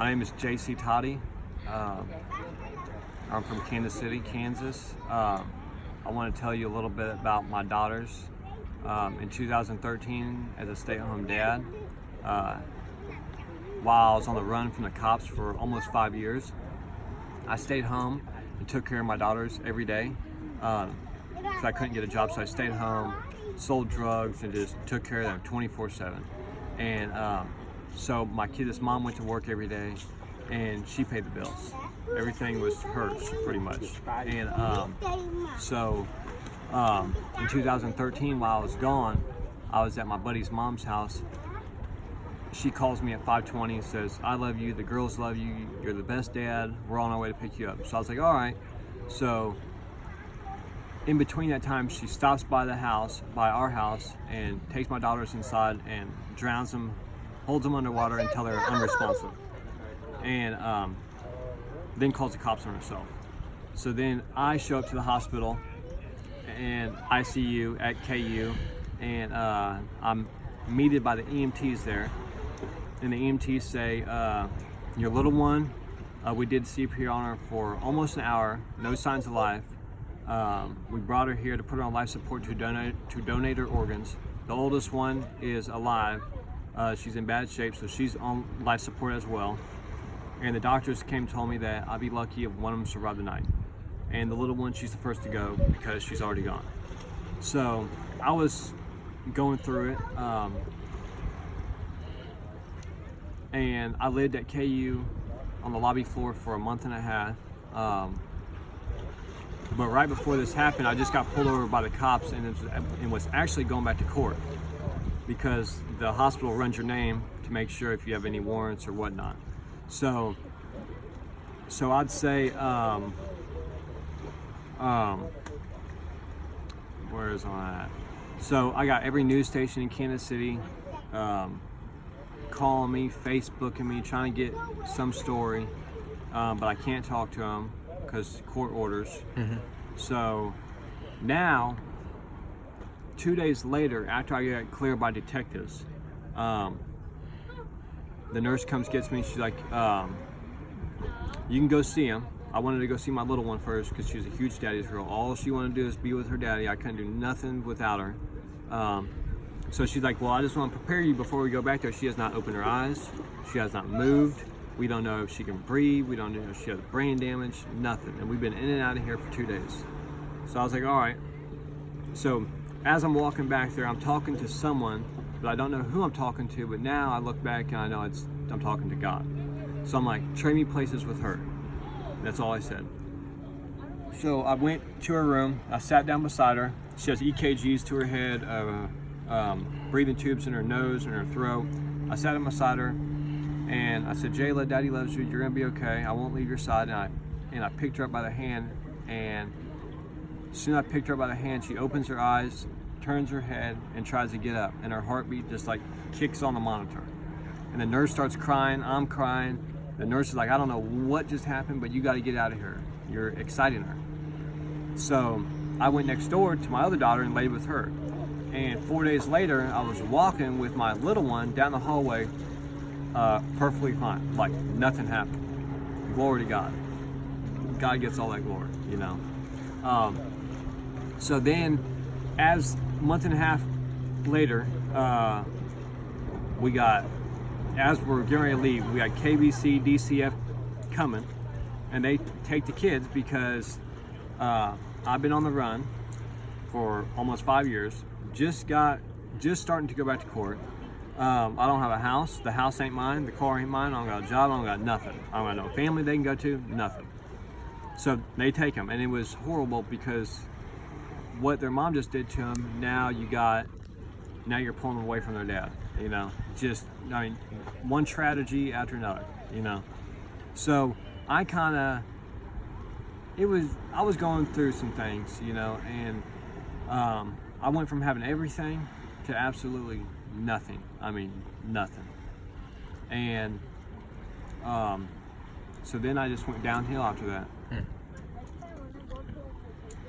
My name is Jacy Toddy. I'm from Kansas City, Kansas. I want to tell you a little bit about my daughters. In 2013, as a stay-at-home dad, while I was on the run from the cops for almost 5 years, I stayed home and took care of my daughters every day because I couldn't get a job. So I stayed home, sold drugs, and just took care of them 24/7. And so my kid's mom went to work every day, and she paid the bills. Everything was hers, pretty much. And in 2013, while I was gone, I was at my buddy's mom's house. She calls me at 5:20 and says, "I love you, the girls love you, you're the best dad, we're on our way to pick you up." So I was like, all right. So in between that time, she stops by our house, and takes my daughters inside and drowns them, holds them underwater until they're unresponsive. And then calls the cops on herself. So then I show up to the hospital and ICU at KU, and I'm meted by the EMTs there. And the EMTs say, your little one, we did CPR on her for almost an hour, no signs of life. We brought her here to put her on life support to donate her organs. The oldest one is alive. She's in bad shape, so she's on life support as well. And the doctors came and told me that I'd be lucky if one of them survived the night. And the little one, she's the first to go because she's already gone. So I was going through it. And I lived at KU on the lobby floor for a month and a half. But right before this happened, I just got pulled over by the cops and was actually going back to court because the hospital runs your name to make sure if you have any warrants or whatnot. So I'd say, where is I at? So I got every news station in Kansas City calling me, Facebooking me, trying to get some story, but I can't talk to them because court orders. Mm-hmm. So now, 2 days later, after I get cleared by detectives, the nurse comes, gets me. She's like, you can go see him. I wanted to go see my little one first because she's a huge daddy's girl. All she wanted to do is be with her daddy. I couldn't do nothing without her. So she's like, well, I just want to prepare you before we go back there. She has not opened her eyes. She has not moved. We don't know if she can breathe. We don't know if she has brain damage, nothing. And we've been in and out of here for 2 days. So I was like, all right. So as I'm walking back there, I'm talking to someone, but I don't know who I'm talking to. But now I look back and I know I'm talking to God. So I'm like, trade me places with her. That's all I said. So I went to her room. I sat down beside her. She has EKGs to her head, breathing tubes in her nose and her throat. I sat down beside her and I said, Jayla, Daddy loves you. You're gonna be okay. I won't leave your side. And I picked her up by the hand, and as soon as I picked her up by the hand, she opens her eyes, turns her head, and tries to get up. And her heartbeat just like kicks on the monitor. And the nurse starts crying. I'm crying. The nurse is like, I don't know what just happened, but you got to get out of here. You're exciting her. So I went next door to my other daughter and laid with her. And 4 days later, I was walking with my little one down the hallway, perfectly fine, like nothing happened. Glory to God. God gets all that glory, you know. So then, as a month and a half later, as we're getting ready to leave, we got KBC, DCF coming, and they take the kids because I've been on the run for almost 5 years. Just starting to go back to court. I don't have a house. The house ain't mine. The car ain't mine. I don't got a job. I don't got nothing. I don't got no family they can go to. Nothing. So they take them, and it was horrible because what their mom just did to them. Now you're pulling them away from their dad. You know, one tragedy after another. You know, so I was going through some things. You know, and I went from having everything to absolutely nothing. I mean, nothing. And so then I just went downhill after that.